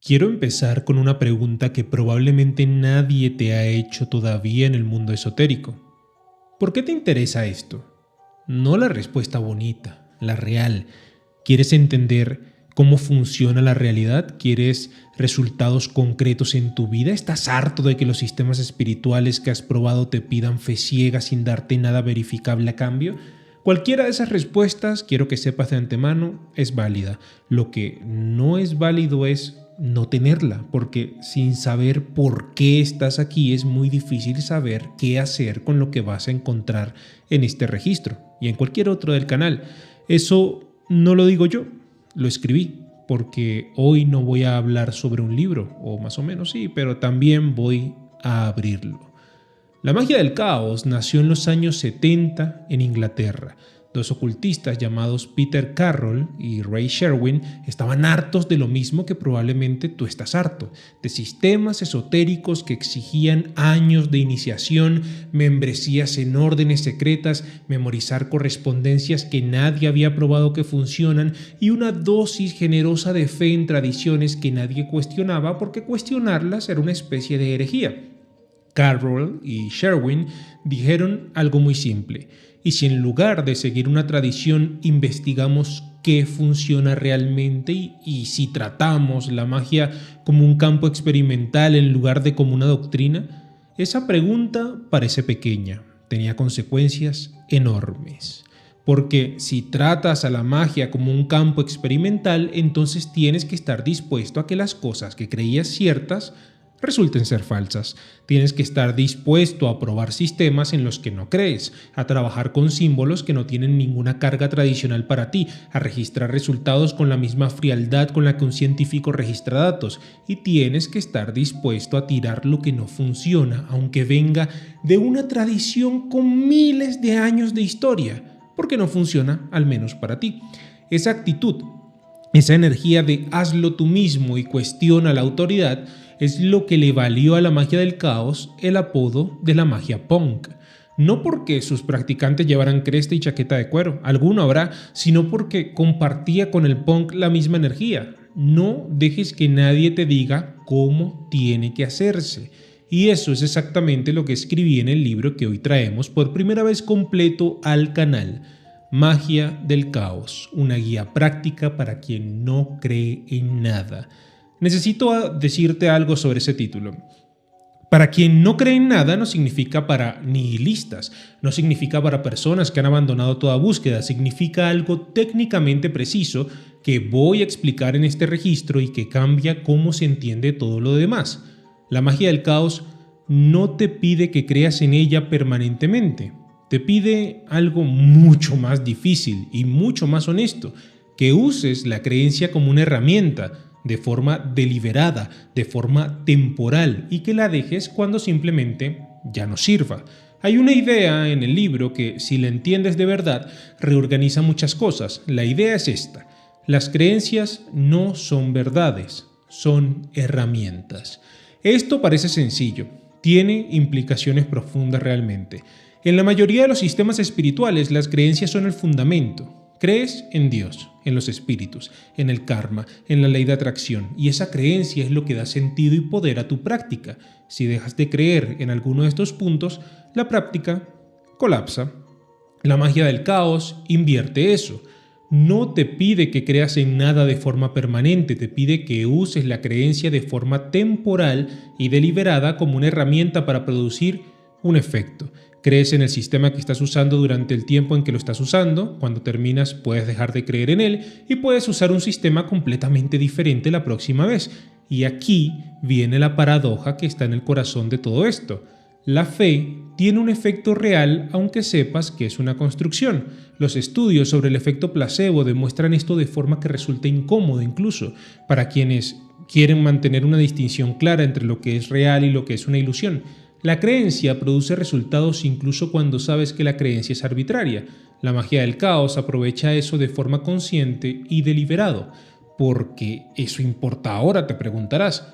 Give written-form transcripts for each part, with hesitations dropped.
Quiero empezar con una pregunta que probablemente nadie te ha hecho todavía en el mundo esotérico. ¿Por qué te interesa esto? No la respuesta bonita, la real. ¿Quieres entender cómo funciona la realidad? ¿Quieres resultados concretos en tu vida? ¿Estás harto de que los sistemas espirituales que has probado te pidan fe ciega sin darte nada verificable a cambio? Cualquiera de esas respuestas, quiero que sepas de antemano, es válida. Lo que no es válido es no tenerla, porque sin saber por qué estás aquí es muy difícil saber qué hacer con lo que vas a encontrar en este registro y en cualquier otro del canal. Eso no lo digo yo, lo escribí, porque hoy no voy a hablar sobre un libro, o más o menos sí, pero también voy a abrirlo. La magia del caos nació en los años 70 en Inglaterra. Dos ocultistas llamados Peter Carroll y Ray Sherwin estaban hartos de lo mismo que probablemente tú estás harto, de sistemas esotéricos que exigían años de iniciación, membresías en órdenes secretas, memorizar correspondencias que nadie había probado que funcionan y una dosis generosa de fe en tradiciones que nadie cuestionaba porque cuestionarlas era una especie de herejía. Carroll y Sherwin dijeron algo muy simple: ¿y si en lugar de seguir una tradición investigamos qué funciona realmente y si tratamos la magia como un campo experimental en lugar de como una doctrina? Esa pregunta parece pequeña, tenía consecuencias enormes. Porque si tratas a la magia como un campo experimental, entonces tienes que estar dispuesto a que las cosas que creías ciertas resulten ser falsas. Tienes que estar dispuesto a probar sistemas en los que no crees, a trabajar con símbolos que no tienen ninguna carga tradicional para ti, a registrar resultados con la misma frialdad con la que un científico registra datos, y tienes que estar dispuesto a tirar lo que no funciona, aunque venga de una tradición con miles de años de historia, porque no funciona, al menos para ti. Esa actitud, esa energía de hazlo tú mismo y cuestiona la autoridad, es lo que le valió a la magia del caos el apodo de la magia punk. No porque sus practicantes llevaran cresta y chaqueta de cuero, alguno habrá, sino porque compartía con el punk la misma energía. No dejes que nadie te diga cómo tiene que hacerse. Y eso es exactamente lo que escribí en el libro que hoy traemos por primera vez completo al canal. Magia del caos, una guía práctica para quien no cree en nada. Necesito decirte algo sobre ese título. Para quien no cree en nada no significa para nihilistas, no significa para personas que han abandonado toda búsqueda, significa algo técnicamente preciso que voy a explicar en este registro y que cambia cómo se entiende todo lo demás. La magia del caos no te pide que creas en ella permanentemente, te pide algo mucho más difícil y mucho más honesto, que uses la creencia como una herramienta, de forma deliberada, de forma temporal, y que la dejes cuando simplemente ya no sirva. Hay una idea en el libro que, si la entiendes de verdad, reorganiza muchas cosas. La idea es esta: las creencias no son verdades, son herramientas. Esto parece sencillo, tiene implicaciones profundas realmente. En la mayoría de los sistemas espirituales, las creencias son el fundamento. Crees en Dios, en los espíritus, en el karma, en la ley de atracción, y esa creencia es lo que da sentido y poder a tu práctica. Si dejas de creer en alguno de estos puntos, la práctica colapsa. La magia del caos invierte eso. No te pide que creas en nada de forma permanente, te pide que uses la creencia de forma temporal y deliberada como una herramienta para producir un efecto. Crees en el sistema que estás usando durante el tiempo en que lo estás usando. Cuando terminas puedes dejar de creer en él y puedes usar un sistema completamente diferente la próxima vez. Y aquí viene la paradoja que está en el corazón de todo esto. La fe tiene un efecto real aunque sepas que es una construcción. Los estudios sobre el efecto placebo demuestran esto de forma que resulta incómodo incluso para quienes quieren mantener una distinción clara entre lo que es real y lo que es una ilusión. La creencia produce resultados incluso cuando sabes que la creencia es arbitraria. La magia del caos aprovecha eso de forma consciente y deliberado. ¿Por qué eso importa ahora?, te preguntarás.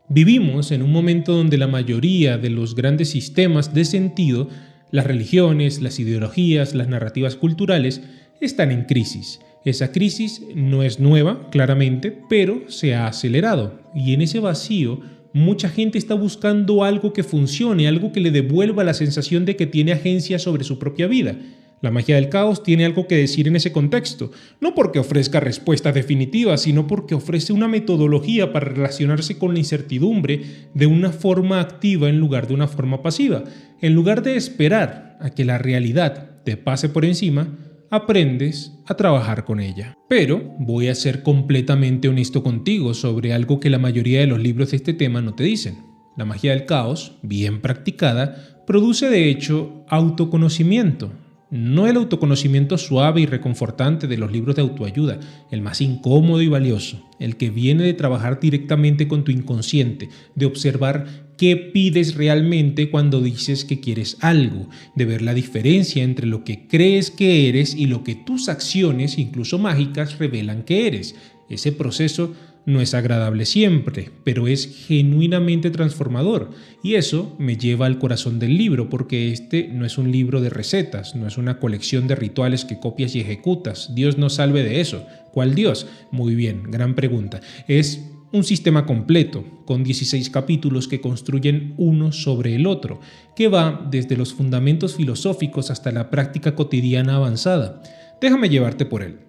Vivimos en un momento donde la mayoría de los grandes sistemas de sentido, las religiones, las ideologías, las narrativas culturales, están en crisis. Esa crisis no es nueva, claramente, pero se ha acelerado. Y en ese vacío, mucha gente está buscando algo que funcione, algo que le devuelva la sensación de que tiene agencia sobre su propia vida. La magia del caos tiene algo que decir en ese contexto, no porque ofrezca respuestas definitivas, sino porque ofrece una metodología para relacionarse con la incertidumbre de una forma activa en lugar de una forma pasiva. En lugar de esperar a que la realidad te pase por encima, aprendes a trabajar con ella. Pero voy a ser completamente honesto contigo sobre algo que la mayoría de los libros de este tema no te dicen. La magia del caos, bien practicada, produce de hecho autoconocimiento. No el autoconocimiento suave y reconfortante de los libros de autoayuda, el más incómodo y valioso, el que viene de trabajar directamente con tu inconsciente, de observar qué pides realmente cuando dices que quieres algo, de ver la diferencia entre lo que crees que eres y lo que tus acciones, incluso mágicas, revelan que eres. Ese proceso no es agradable siempre, pero es genuinamente transformador. Y eso me lleva al corazón del libro, porque este no es un libro de recetas, no es una colección de rituales que copias y ejecutas. Dios nos salve de eso. ¿Cuál Dios? Muy bien, gran pregunta. Es un sistema completo, con 16 capítulos que construyen uno sobre el otro, que va desde los fundamentos filosóficos hasta la práctica cotidiana avanzada. Déjame llevarte por él.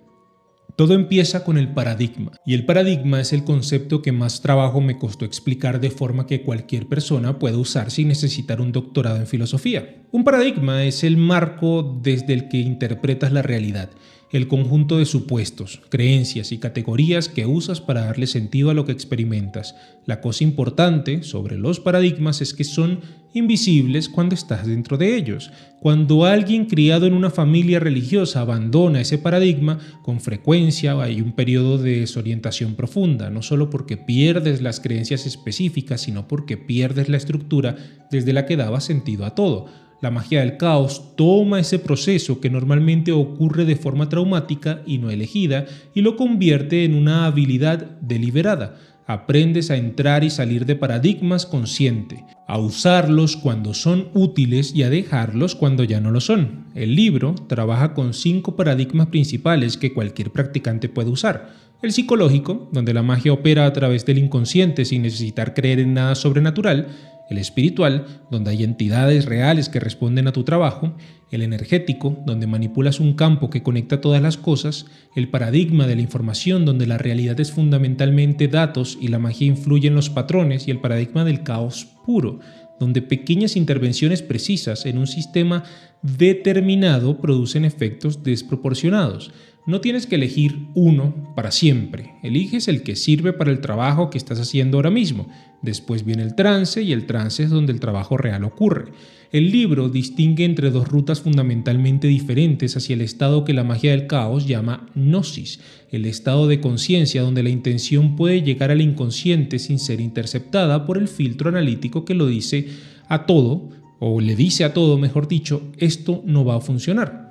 Todo empieza con el paradigma, y el paradigma es el concepto que más trabajo me costó explicar de forma que cualquier persona pueda usar sin necesitar un doctorado en filosofía. Un paradigma es el marco desde el que interpretas la realidad, el conjunto de supuestos, creencias y categorías que usas para darle sentido a lo que experimentas. La cosa importante sobre los paradigmas es que son invisibles cuando estás dentro de ellos. Cuando alguien criado en una familia religiosa abandona ese paradigma, con frecuencia hay un periodo de desorientación profunda, no solo porque pierdes las creencias específicas, sino porque pierdes la estructura desde la que daba sentido a todo. La magia del caos toma ese proceso que normalmente ocurre de forma traumática y no elegida y lo convierte en una habilidad deliberada. Aprendes a entrar y salir de paradigmas consciente, a usarlos cuando son útiles y a dejarlos cuando ya no lo son. El libro trabaja con 5 paradigmas principales que cualquier practicante puede usar. El psicológico, donde la magia opera a través del inconsciente sin necesitar creer en nada sobrenatural. El espiritual, donde hay entidades reales que responden a tu trabajo. El energético, donde manipulas un campo que conecta todas las cosas. El paradigma de la información, donde la realidad es fundamentalmente datos y la magia influye en los patrones. Y el paradigma del caos puro, donde pequeñas intervenciones precisas en un sistema determinado producen efectos desproporcionados. No tienes que elegir uno para siempre, eliges el que sirve para el trabajo que estás haciendo ahora mismo. Después viene el trance y el trance es donde el trabajo real ocurre. El libro distingue entre 2 rutas fundamentalmente diferentes hacia el estado que la magia del caos llama gnosis, el estado de conciencia donde la intención puede llegar al inconsciente sin ser interceptada por el filtro analítico que lo dice a todo, o le dice a todo, mejor dicho, esto no va a funcionar.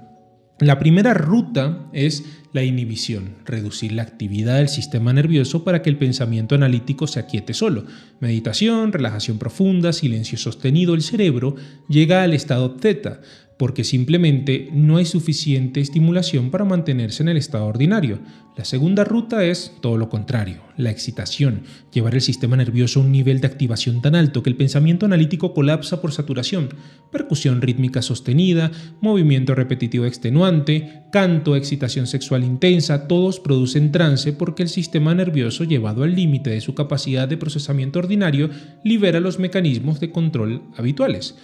La primera ruta es la inhibición, reducir la actividad del sistema nervioso para que el pensamiento analítico se aquiete solo. Meditación, relajación profunda, silencio sostenido, el cerebro llega al estado theta, porque simplemente no hay suficiente estimulación para mantenerse en el estado ordinario. La segunda ruta es todo lo contrario, la excitación, llevar el sistema nervioso a un nivel de activación tan alto que el pensamiento analítico colapsa por saturación, percusión rítmica sostenida, movimiento repetitivo extenuante, canto, excitación sexual intensa, todos producen trance porque el sistema nervioso, llevado al límite de su capacidad de procesamiento ordinario, libera los mecanismos de control habituales.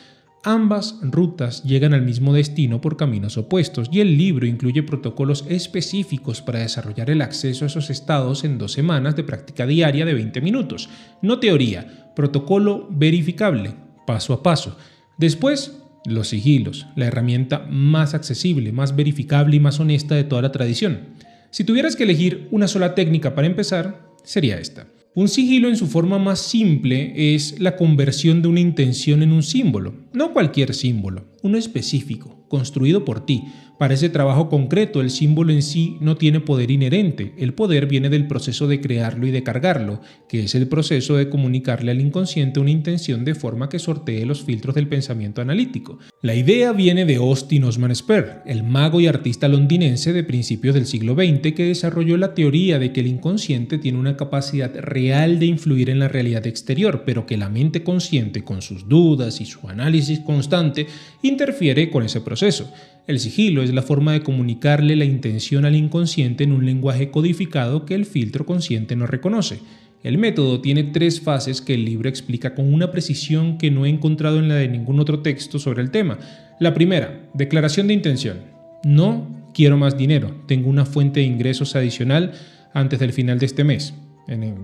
Ambas rutas llegan al mismo destino por caminos opuestos y el libro incluye protocolos específicos para desarrollar el acceso a esos estados en 2 semanas de práctica diaria de 20 minutos. No teoría, protocolo verificable, paso a paso. Después, los sigilos, la herramienta más accesible, más verificable y más honesta de toda la tradición. Si tuvieras que elegir una sola técnica para empezar, sería esta. Un sigilo en su forma más simple es la conversión de una intención en un símbolo, no cualquier símbolo, uno específico, construido por ti, Para ese trabajo concreto, el símbolo en sí no tiene poder inherente. El poder viene del proceso de crearlo y de cargarlo, que es el proceso de comunicarle al inconsciente una intención de forma que sortee los filtros del pensamiento analítico. La idea viene de Austin Osman Spare, el mago y artista londinense de principios del siglo XX que desarrolló la teoría de que el inconsciente tiene una capacidad real de influir en la realidad exterior, pero que la mente consciente, con sus dudas y su análisis constante, interfiere con ese proceso. El sigilo es la forma de comunicarle la intención al inconsciente en un lenguaje codificado que el filtro consciente no reconoce. El método tiene 3 fases que el libro explica con una precisión que no he encontrado en la de ningún otro texto sobre el tema. La primera, declaración de intención. No quiero más dinero, tengo una fuente de ingresos adicional antes del final de este mes.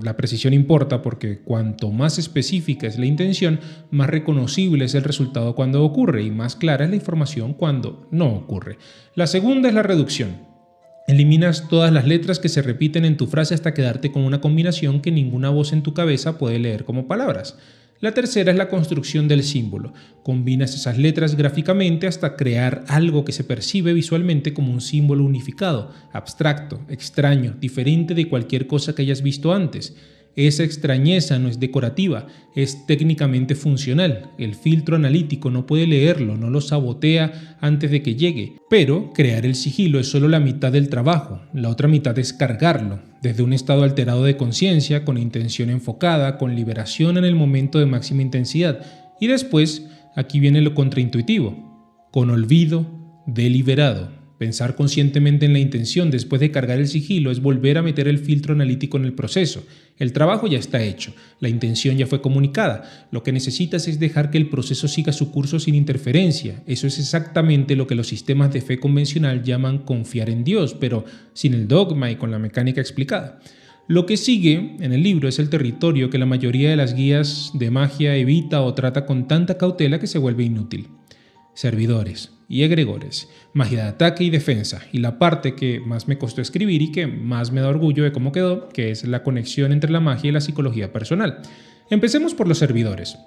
La precisión importa porque cuanto más específica es la intención, más reconocible es el resultado cuando ocurre y más clara es la información cuando no ocurre. La segunda es la reducción. Eliminas todas las letras que se repiten en tu frase hasta quedarte con una combinación que ninguna voz en tu cabeza puede leer como palabras. La tercera es la construcción del símbolo. Combinas esas letras gráficamente hasta crear algo que se percibe visualmente como un símbolo unificado, abstracto, extraño, diferente de cualquier cosa que hayas visto antes. Esa extrañeza no es decorativa, es técnicamente funcional. El filtro analítico no puede leerlo, no lo sabotea antes de que llegue. Pero crear el sigilo es solo la mitad del trabajo, la otra mitad es cargarlo, desde un estado alterado de conciencia, con intención enfocada, con liberación en el momento de máxima intensidad. Y después, aquí viene lo contraintuitivo, con olvido deliberado. Pensar conscientemente en la intención después de cargar el sigilo es volver a meter el filtro analítico en el proceso. El trabajo ya está hecho, la intención ya fue comunicada. Lo que necesitas es dejar que el proceso siga su curso sin interferencia. Eso es exactamente lo que los sistemas de fe convencional llaman confiar en Dios, pero sin el dogma y con la mecánica explicada. Lo que sigue en el libro es el territorio que la mayoría de las guías de magia evita o trata con tanta cautela que se vuelve inútil. Servidores y egregores, magia de ataque y defensa, y la parte que más me costó escribir y que más me da orgullo de cómo quedó, que es la conexión entre la magia y la psicología personal. Empecemos por los servidores.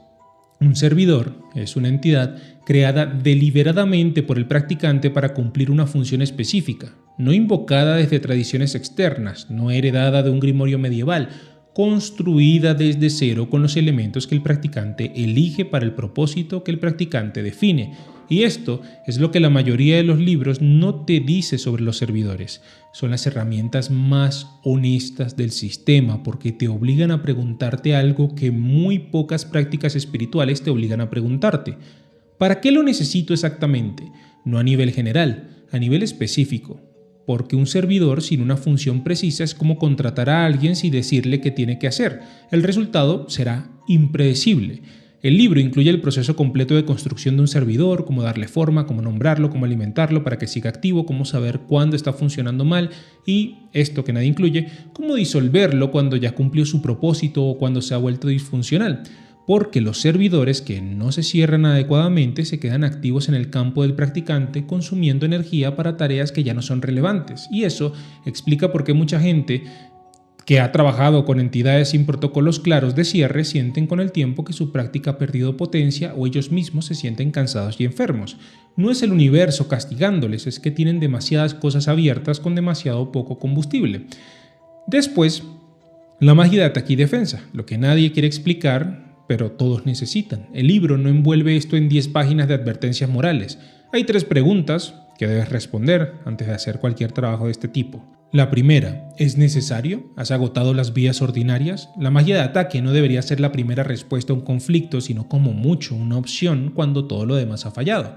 Un servidor es una entidad creada deliberadamente por el practicante para cumplir una función específica, no invocada desde tradiciones externas, no heredada de un grimorio medieval, construida desde cero con los elementos que el practicante elige para el propósito que el practicante define. Y esto es lo que la mayoría de los libros no te dice sobre los servidores. Son las herramientas más honestas del sistema porque te obligan a preguntarte algo que muy pocas prácticas espirituales te obligan a preguntarte. ¿Para qué lo necesito exactamente? No a nivel general, a nivel específico. Porque un servidor sin una función precisa es como contratar a alguien sin decirle qué tiene que hacer. El resultado será impredecible. El libro incluye el proceso completo de construcción de un servidor, cómo darle forma, cómo nombrarlo, cómo alimentarlo para que siga activo, cómo saber cuándo está funcionando mal y, esto que nadie incluye, cómo disolverlo cuando ya cumplió su propósito o cuando se ha vuelto disfuncional. Porque los servidores que no se cierran adecuadamente se quedan activos en el campo del practicante consumiendo energía para tareas que ya no son relevantes. Y eso explica por qué mucha gente que ha trabajado con entidades sin protocolos claros de cierre sienten con el tiempo que su práctica ha perdido potencia o ellos mismos se sienten cansados y enfermos. No es el universo castigándoles, es que tienen demasiadas cosas abiertas con demasiado poco combustible. Después, la magia de ataque y defensa, lo que nadie quiere explicar, pero todos necesitan. El libro no envuelve esto en 10 páginas de advertencias morales. Hay 3 preguntas que debes responder antes de hacer cualquier trabajo de este tipo. La primera, ¿es necesario? ¿Has agotado las vías ordinarias? La magia de ataque no debería ser la primera respuesta a un conflicto, sino como mucho una opción cuando todo lo demás ha fallado.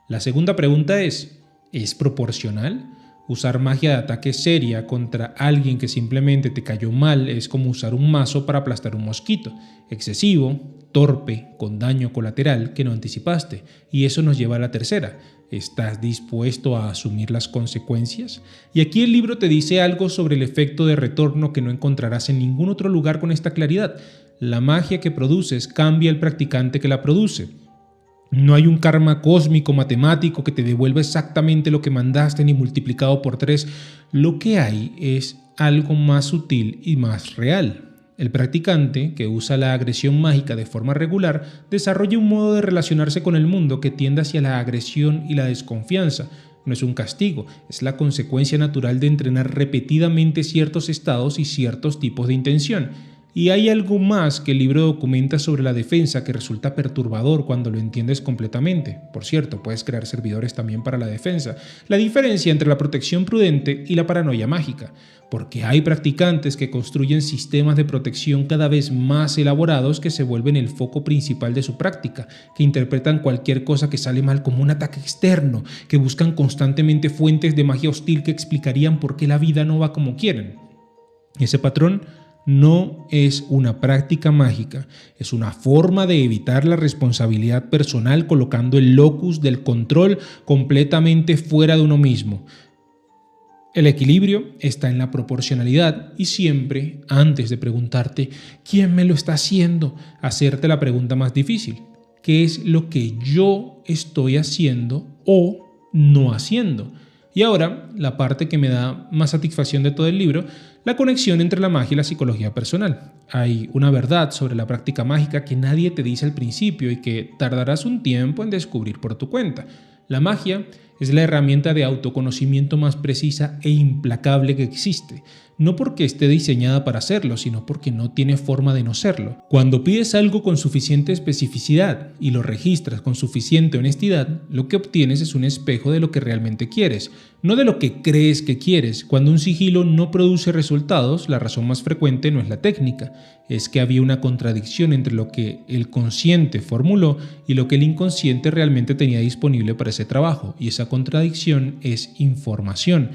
La segunda pregunta ¿es proporcional? Usar magia de ataque seria contra alguien que simplemente te cayó mal es como usar un mazo para aplastar un mosquito. Excesivo, torpe, con daño colateral que no anticipaste. Y eso nos lleva a la tercera. ¿Estás dispuesto a asumir las consecuencias? Y aquí el libro te dice algo sobre el efecto de retorno que no encontrarás en ningún otro lugar con esta claridad. La magia que produces cambia al practicante que la produce. No hay un karma cósmico matemático que te devuelva exactamente lo que mandaste ni multiplicado por 3. Lo que hay es algo más sutil y más real. El practicante, que usa la agresión mágica de forma regular, desarrolla un modo de relacionarse con el mundo que tiende hacia la agresión y la desconfianza. no es un castigo, es la consecuencia natural de entrenar repetidamente ciertos estados y ciertos tipos de intención. Y hay algo más que el libro documenta sobre la defensa que resulta perturbador cuando lo entiendes completamente. Por cierto, puedes crear servidores también para la defensa. La diferencia entre la protección prudente y la paranoia mágica. Porque hay practicantes que construyen sistemas de protección cada vez más elaborados que se vuelven el foco principal de su práctica, que interpretan cualquier cosa que sale mal como un ataque externo, que buscan constantemente fuentes de magia hostil que explicarían por qué la vida no va como quieren. Ese patrón no es una práctica mágica, es una forma de evitar la responsabilidad personal colocando el locus del control completamente fuera de uno mismo. El equilibrio está en la proporcionalidad y siempre, antes de preguntarte ¿quién me lo está haciendo?, hacerte la pregunta más difícil: ¿qué es lo que yo estoy haciendo o no haciendo? Y ahora, la parte que me da más satisfacción de todo el libro, la conexión entre la magia y la psicología personal. Hay una verdad sobre la práctica mágica que nadie te dice al principio y que tardarás un tiempo en descubrir por tu cuenta. La magia es la herramienta de autoconocimiento más precisa e implacable que existe, no porque esté diseñada para serlo, sino porque no tiene forma de no serlo. Cuando pides algo con suficiente especificidad y lo registras con suficiente honestidad, lo que obtienes es un espejo de lo que realmente quieres, no de lo que crees que quieres. Cuando un sigilo no produce resultados, la razón más frecuente no es la técnica, es que había una contradicción entre lo que el consciente formuló y lo que el inconsciente realmente tenía disponible para ese trabajo, y esa contradicción es información.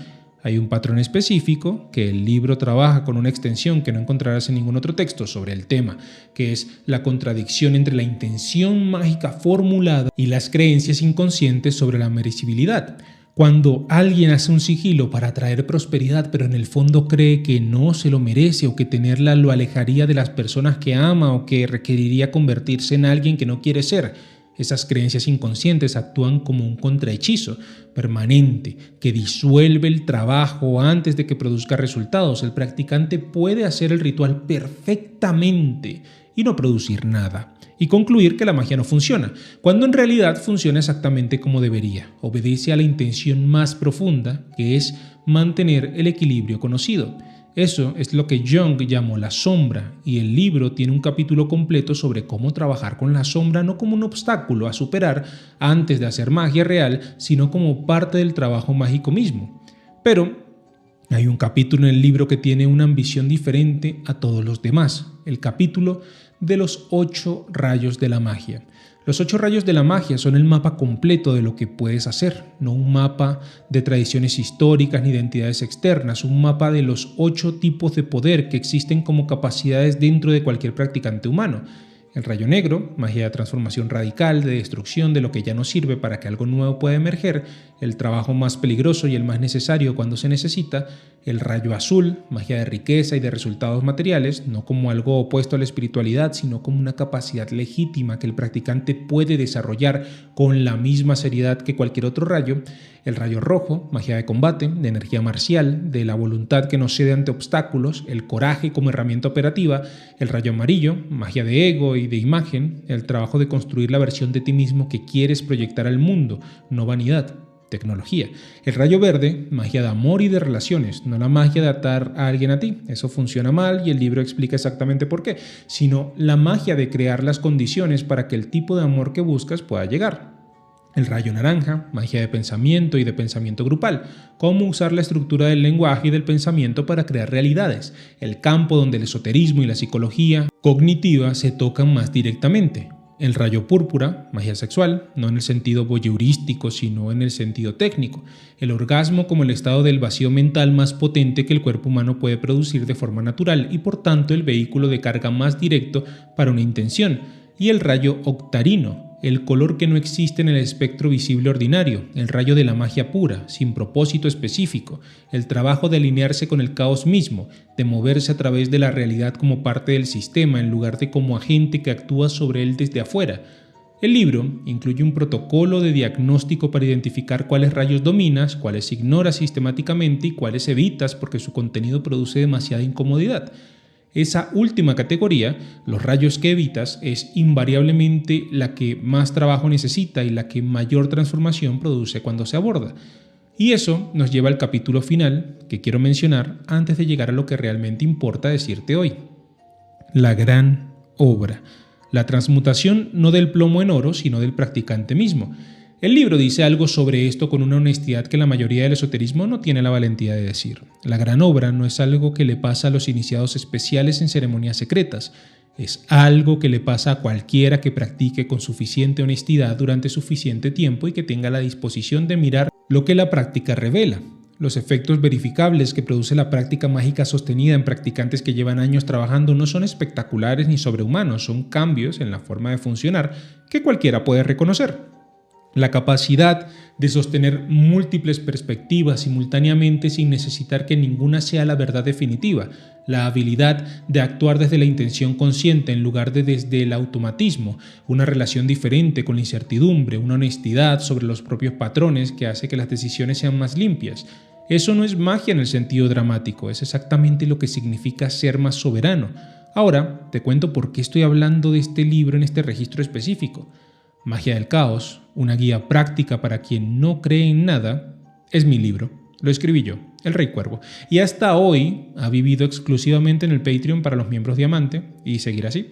Hay un patrón específico que el libro trabaja con una extensión que no encontrarás en ningún otro texto sobre el tema, que es la contradicción entre la intención mágica formulada y las creencias inconscientes sobre la merecibilidad. Cuando alguien hace un sigilo para atraer prosperidad, pero en el fondo cree que no se lo merece o que tenerla lo alejaría de las personas que ama o que requeriría convertirse en alguien que no quiere ser, esas creencias inconscientes actúan como un contrahechizo permanente que disuelve el trabajo antes de que produzca resultados. El practicante puede hacer el ritual perfectamente y no producir nada, y concluir que la magia no funciona, cuando en realidad funciona exactamente como debería. Obedece a la intención más profunda, que es mantener el equilibrio conocido. Eso es lo que Jung llamó la sombra, y el libro tiene un capítulo completo sobre cómo trabajar con la sombra no como un obstáculo a superar antes de hacer magia real, sino como parte del trabajo mágico mismo. Pero hay un capítulo en el libro que tiene una ambición diferente a todos los demás, el capítulo de los 8 rayos de la magia. Los 8 rayos de la magia son el mapa completo de lo que puedes hacer, no un mapa de tradiciones históricas ni de entidades externas, un mapa de los 8 tipos de poder que existen como capacidades dentro de cualquier practicante humano. El rayo negro, magia de transformación radical, de destrucción de lo que ya no sirve para que algo nuevo pueda emerger, el trabajo más peligroso y el más necesario cuando se necesita. El rayo azul, magia de riqueza y de resultados materiales, no como algo opuesto a la espiritualidad, sino como una capacidad legítima que el practicante puede desarrollar con la misma seriedad que cualquier otro rayo. El rayo rojo, magia de combate, de energía marcial, de la voluntad que no cede ante obstáculos, el coraje como herramienta operativa. El rayo amarillo, magia de ego y de imagen, el trabajo de construir la versión de ti mismo que quieres proyectar al mundo, no vanidad. Tecnología. El rayo verde, magia de amor y de relaciones, no la magia de atar a alguien a ti, eso funciona mal y el libro explica exactamente por qué, sino la magia de crear las condiciones para que el tipo de amor que buscas pueda llegar. El rayo naranja, magia de pensamiento y de pensamiento grupal, cómo usar la estructura del lenguaje y del pensamiento para crear realidades, el campo donde el esoterismo y la psicología cognitiva se tocan más directamente. El rayo púrpura, magia sexual, no en el sentido voyeurístico, sino en el sentido técnico. El orgasmo como el estado del vacío mental más potente que el cuerpo humano puede producir de forma natural y por tanto el vehículo de carga más directo para una intención. Y el rayo octarino, el color que no existe en el espectro visible ordinario, el rayo de la magia pura, sin propósito específico, el trabajo de alinearse con el caos mismo, de moverse a través de la realidad como parte del sistema en lugar de como agente que actúa sobre él desde afuera. El libro incluye un protocolo de diagnóstico para identificar cuáles rayos dominas, cuáles ignoras sistemáticamente y cuáles evitas porque su contenido produce demasiada incomodidad. Esa última categoría, los rayos que evitas, es invariablemente la que más trabajo necesita y la que mayor transformación produce cuando se aborda. Y eso nos lleva al capítulo final que quiero mencionar antes de llegar a lo que realmente importa decirte hoy. La gran obra. La transmutación no del plomo en oro, sino del practicante mismo. El libro dice algo sobre esto con una honestidad que la mayoría del esoterismo no tiene la valentía de decir. La gran obra no es algo que le pasa a los iniciados especiales en ceremonias secretas. Es algo que le pasa a cualquiera que practique con suficiente honestidad durante suficiente tiempo y que tenga la disposición de mirar lo que la práctica revela. Los efectos verificables que produce la práctica mágica sostenida en practicantes que llevan años trabajando no son espectaculares ni sobrehumanos, son cambios en la forma de funcionar que cualquiera puede reconocer. La capacidad de sostener múltiples perspectivas simultáneamente sin necesitar que ninguna sea la verdad definitiva, la habilidad de actuar desde la intención consciente en lugar de desde el automatismo, una relación diferente con la incertidumbre, una honestidad sobre los propios patrones que hace que las decisiones sean más limpias. Eso no es magia en el sentido dramático, es exactamente lo que significa ser más soberano. Ahora te cuento por qué estoy hablando de este libro en este registro específico. Magia del Caos, una guía práctica para quien no cree en nada, es mi libro. Lo escribí yo, el Rey Cuervo, y hasta hoy ha vivido exclusivamente en el Patreon para los miembros Diamante y seguirá así.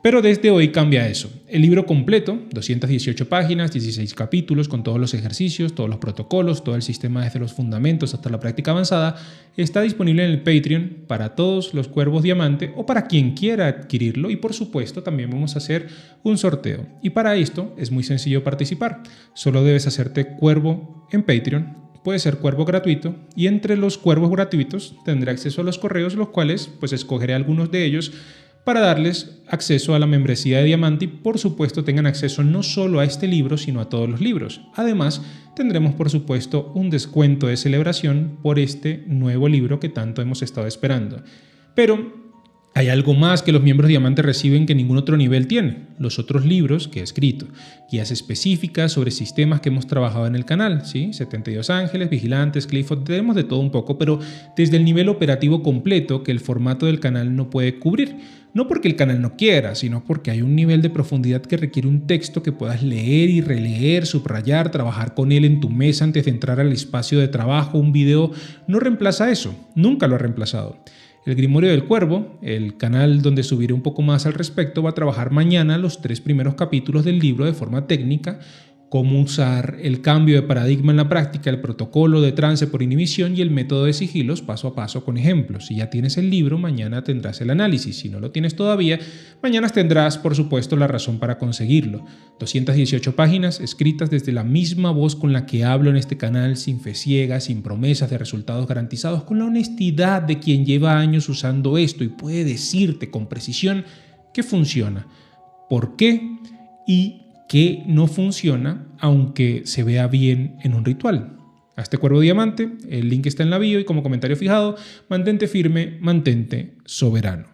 Pero desde hoy cambia eso. El libro completo, 218 páginas, 16 capítulos con todos los ejercicios, todos los protocolos, todo el sistema desde los fundamentos hasta la práctica avanzada, está disponible en el Patreon para todos los Cuervos Diamante o para quien quiera adquirirlo y por supuesto también vamos a hacer un sorteo. Y para esto es muy sencillo participar. Solo debes hacerte Cuervo en Patreon. Puede ser Cuervo gratuito y entre los Cuervos gratuitos tendré acceso a los correos, los cuales pues escogeré algunos de ellos para darles acceso a la membresía de Diamante y por supuesto tengan acceso no solo a este libro sino a todos los libros. Además tendremos por supuesto un descuento de celebración por este nuevo libro que tanto hemos estado esperando. Pero hay algo más que los miembros Diamante reciben que ningún otro nivel tiene. Los otros libros que he escrito, guías específicas sobre sistemas que hemos trabajado en el canal, ¿sí? 72 Ángeles, Vigilantes, Clifford, tenemos de todo un poco, pero desde el nivel operativo completo que el formato del canal no puede cubrir. No porque el canal no quiera, sino porque hay un nivel de profundidad que requiere un texto que puedas leer y releer, subrayar, trabajar con él en tu mesa antes de entrar al espacio de trabajo. Un video no reemplaza eso, nunca lo ha reemplazado. El Grimorio del Cuervo, el canal donde subiré un poco más al respecto, va a trabajar mañana los 3 primeros capítulos del libro de forma técnica, cómo usar el cambio de paradigma en la práctica, el protocolo de trance por inhibición y el método de sigilos paso a paso con ejemplos. Si ya tienes el libro, mañana tendrás el análisis. Si no lo tienes todavía, mañana tendrás, por supuesto, la razón para conseguirlo. 218 páginas escritas desde la misma voz con la que hablo en este canal, sin fe ciega, sin promesas de resultados garantizados, con la honestidad de quien lleva años usando esto y puede decirte con precisión que funciona, por qué y que no funciona aunque se vea bien en un ritual. Hazte Cuervo Diamante, el link está en la bio y como comentario fijado, mantente firme, mantente soberano.